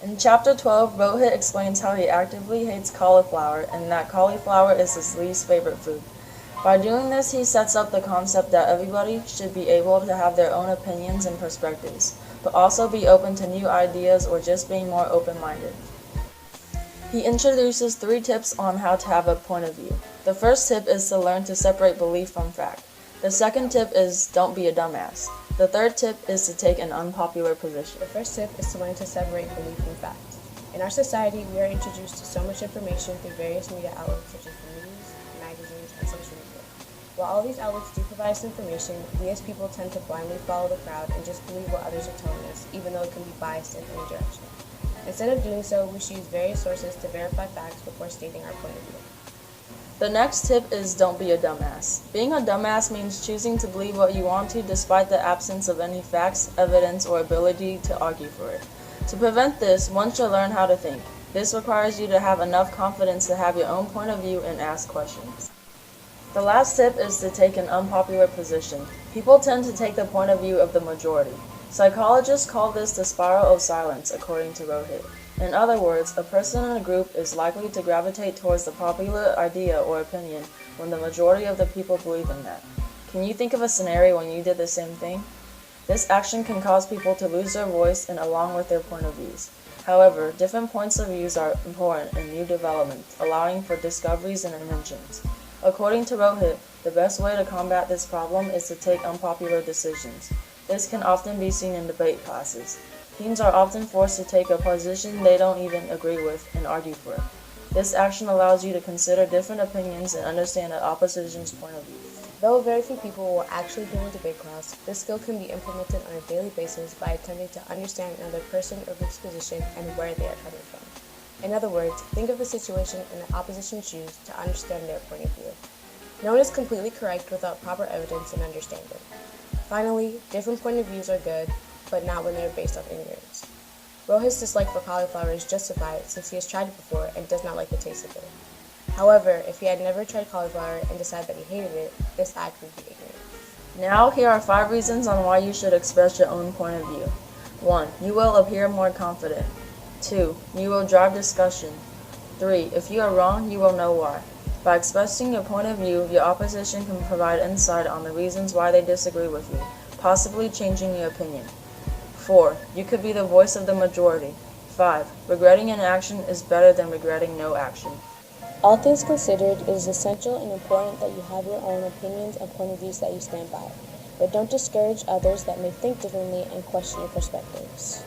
In Chapter 12, Rohit explains how he actively hates cauliflower and that cauliflower is his least favorite food. By doing this, he sets up the concept that everybody should be able to have their own opinions and perspectives, but also be open to new ideas or just being more open-minded. He introduces 3 tips on how to have a point of view. The first tip is to learn to separate belief from fact. The second tip is don't be a dumbass. The third tip is to take an unpopular position. The first tip is to learn to separate belief from fact. In our society, we are introduced to so much information through various media outlets such as the news, magazines, and social media. While all these outlets do provide us information, we as people tend to blindly follow the crowd and just believe what others are telling us, even though it can be biased in any direction. Instead of doing so, we should use various sources to verify facts before stating our point of view. The next tip is don't be a dumbass. Being a dumbass means choosing to believe what you want to despite the absence of any facts, evidence, or ability to argue for it. To prevent this, one should learn how to think. This requires you to have enough confidence to have your own point of view and ask questions. The last tip is to take an unpopular position. People tend to take the point of view of the majority. Psychologists call this the spiral of silence, according to Rohit. In other words, a person in a group is likely to gravitate towards the popular idea or opinion when the majority of the people believe in that. Can you think of a scenario when you did the same thing? This action can cause people to lose their voice and along with their point of views. However, different points of views are important in new development, allowing for discoveries and inventions. According to Rohit, the best way to combat this problem is to take unpopular decisions. This can often be seen in debate classes. Teens are often forced to take a position they don't even agree with and argue for it. This action allows you to consider different opinions and understand the opposition's point of view. Though very few people will actually be in a debate class, this skill can be implemented on a daily basis by attempting to understand another person or group's position and where they are coming from. In other words, think of the situation in the opposition's shoes to understand their point of view. No one is completely correct without proper evidence and understanding. Finally, different point of views are good, but not when they are based on ignorance. Rohit's dislike for cauliflower is justified since he has tried it before and does not like the taste of it. However, if he had never tried cauliflower and decided that he hated it, this act would be ignorant. Now, here are 5 reasons on why you should express your own point of view. 1. You will appear more confident. 2. You will drive discussion. 3. If you are wrong, you will know why. By expressing your point of view, your opposition can provide insight on the reasons why they disagree with you, possibly changing your opinion. 4. You could be the voice of the majority. 5. Regretting an action is better than regretting no action. All things considered, it is essential and important that you have your own opinions and point of views that you stand by, but don't discourage others that may think differently and question your perspectives.